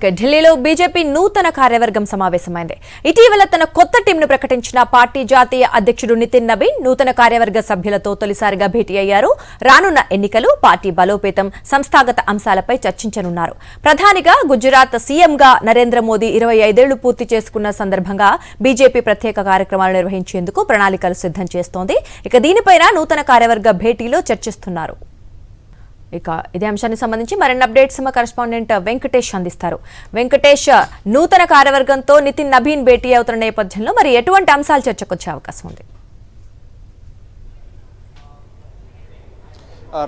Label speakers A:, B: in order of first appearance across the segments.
A: ఢిల్లీలో బీజేపీ నూతన కార్యవర్గం సమావేశమైంది. ఇటీవల తన కొత్త టీంను ప్రకటించిన పార్టీ జాతీయ అధ్యక్షుడు నితిన్ నబీన్ నూతన కార్యవర్గ సభ్యులతో తొలిసారిగా భేటీ అయ్యారు. రానున్న ఎన్నికలు, పార్టీ బలోపేతం, సంస్థాగత అంశాలపై చర్చించనున్నారు. ప్రధానిగా గుజరాత్ సీఎంగా నరేంద్ర మోదీ 25 ఏళ్లు పూర్తి చేసుకున్న సందర్భంగా బీజేపీ ప్రత్యేక కార్యక్రమాలు నిర్వహించేందుకు ప్రణాళికలు సిద్ధం చేస్తోంది. ఇక దీనిపైన నూతన కార్యవర్గ భేటీలో చర్చిస్తున్నారు. ఇక ఇదే అంశానికి సంబంధించి మరిన్ని అప్డేట్స్ మా కరెస్పాండెంట్ వెంకటేష్ అందిస్తారు. వెంకటేష్, నూతన కార్యవర్గంతో నితిన్ నబీన్ భేటీ అవుతున్న నేపథ్యంలో మరి ఎటువంటి అంశాలు చర్చకొచ్చే అవకాశం ఉంది?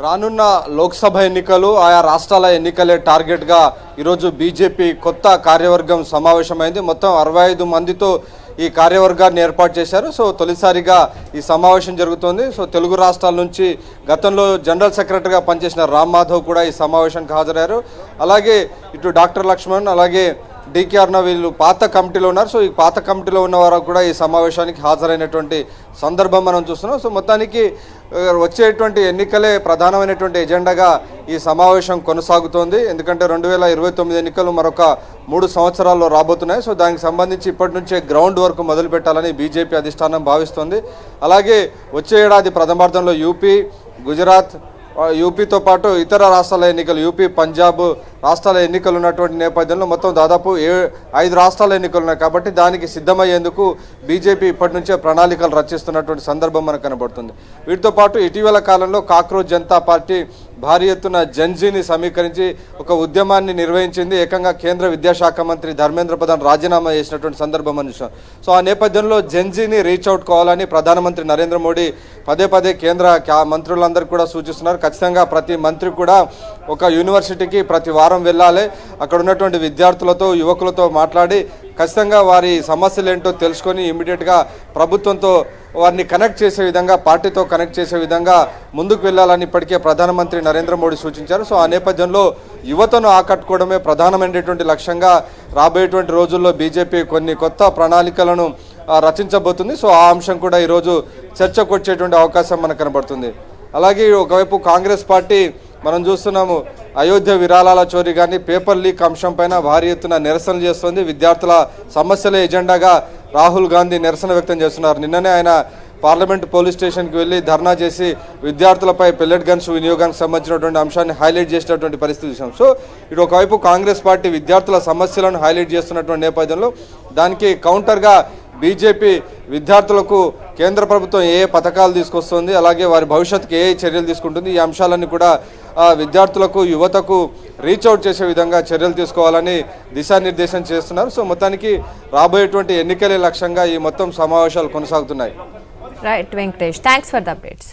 B: రానున్న లోక్సభ ఎన్నికలు, ఆయా రాష్ట్రాల ఎన్నికలే టార్గెట్గా ఈరోజు బీజేపీ కొత్త కార్యవర్గం సమావేశమైంది. మొత్తం 65 మందితో ఈ కార్యవర్గాన్ని ఏర్పాటు చేశారు. సో తొలిసారిగా ఈ సమావేశం జరుగుతోంది. సో తెలుగు రాష్ట్రాల నుంచి గతంలో జనరల్ సెక్రటరీగా పనిచేసిన రామ్ మాధవ్ కూడా ఈ సమావేశానికి హాజరయ్యారు. అలాగే ఇటు డాక్టర్ లక్ష్మణ్, అలాగే డికే అర్ణ వీళ్ళు పాత కమిటీలో ఉన్నారు. సో ఈ పాత కమిటీలో ఉన్న వారు కూడా ఈ సమావేశానికి హాజరైనటువంటి సందర్భం మనం చూస్తున్నాం. సో మొత్తానికి వచ్చేటువంటి ఎన్నికలే ప్రధానమైనటువంటి ఎజెండాగా ఈ సమావేశం కొనసాగుతోంది. ఎందుకంటే 2029 ఎన్నికలు మరొక 3 సంవత్సరాల్లో రాబోతున్నాయి. సో దానికి సంబంధించి ఇప్పటి నుంచే గ్రౌండ్ వర్క్ మొదలు పెట్టాలని బీజేపీ అధిష్టానం భావిస్తోంది. అలాగే వచ్చే ఏడాది ప్రథమార్థంలో యూపీ, గుజరాత్, యూపీతో పాటు ఇతర రాష్ట్రాల ఎన్నికలు, యూపీ, పంజాబ్ రాష్ట్రాల ఎన్నికలు ఉన్నటువంటి నేపథ్యంలో మొత్తం దాదాపు 5 రాష్ట్రాల ఎన్నికలు ఉన్నాయి. కాబట్టి దానికి సిద్ధమయ్యేందుకు బీజేపీ ఇప్పటి నుంచే ప్రణాళికలు రచిస్తున్నటువంటి సందర్భం మనకు కనబడుతుంది. వీటితో పాటు ఇటీవల కాలంలో కాక్రోచ్ జనతా పార్టీ భారీ ఎత్తున జెన్జీని సమీకరించి ఒక ఉద్యమాన్ని నిర్వహించింది. ఏకంగా కేంద్ర విద్యాశాఖ మంత్రి ధర్మేంద్ర ప్రధాన్ రాజీనామా చేసినటువంటి సందర్భం అని చూసాం. సో ఆ నేపథ్యంలో జెన్జీని రీచ్ అవుట్ కావాలని ప్రధానమంత్రి నరేంద్ర మోడీ పదే కేంద్ర మంత్రులందరికీ కూడా సూచిస్తున్నారు. ఖచ్చితంగా ప్రతి మంత్రి కూడా ఒక యూనివర్సిటీకి ప్రతి వారం వెళ్ళాలి. అక్కడ ఉన్నటువంటి విద్యార్థులతో, యువకులతో మాట్లాడి ఖచ్చితంగా వారి సమస్యలు ఏంటో తెలుసుకొని ఇమ్మీడియట్గా ప్రభుత్వంతో వారిని కనెక్ట్ చేసే విధంగా, పార్టీతో కనెక్ట్ చేసే విధంగా ముందుకు వెళ్ళాలని ఇప్పటికే ప్రధానమంత్రి నరేంద్ర మోడీ సూచించారు. సో ఆ నేపథ్యంలో యువతను ఆకట్టుకోవడమే ప్రధానమైనటువంటి లక్ష్యంగా రాబోయేటువంటి రోజుల్లో బీజేపీ కొన్ని కొత్త ప్రణాళికలను రచించబోతుంది. సో ఆ అంశం కూడా ఈరోజు చర్చకు వచ్చేటువంటి అవకాశం మనకు కనబడుతుంది. అలాగే ఒకవైపు కాంగ్రెస్ పార్టీ మనం చూస్తున్నాము, అయోధ్య విరాళాల చోరీ కానీ పేపర్ లీక్ అంశం పైన భారీ ఎత్తున నిరసనలు చేస్తుంది. విద్యార్థుల సమస్యల ఎజెండాగా రాహుల్ గాంధీ నిరసన వ్యక్తం చేస్తున్నారు. నిన్ననే ఆయన పార్లమెంట్ పోలీస్ స్టేషన్కి వెళ్ళి ధర్నా చేసి విద్యార్థులపై పెల్లెట్ గన్స్ వినియోగానికి సంబంధించినటువంటి అంశాన్ని హైలైట్ చేసినటువంటి పరిస్థితి చూసాం. సో ఇటు ఒకవైపు కాంగ్రెస్ పార్టీ విద్యార్థుల సమస్యలను హైలైట్ చేస్తున్నటువంటి నేపథ్యంలో దానికి కౌంటర్గా బీజేపీ విద్యార్థులకు కేంద్ర ప్రభుత్వం ఏ పథకాలు తీసుకొస్తుంది, అలాగే వారి భవిష్యత్తుకు ఏ చర్యలు తీసుకుంటుంది, ఈ అంశాలన్నీ కూడా విద్యార్థులకు, యువతకు రీచ్ అవుట్ చేసే విధంగా చర్యలు తీసుకోవాలని దిశానిర్దేశం చేస్తున్నారు. సో మొత్తానికి రాబోయేటువంటి ఎన్నికలే లక్ష్యంగా ఈ మొత్తం సమావేశాలు కొనసాగుతున్నాయి.
A: Right Venkatesh, thanks for the updates.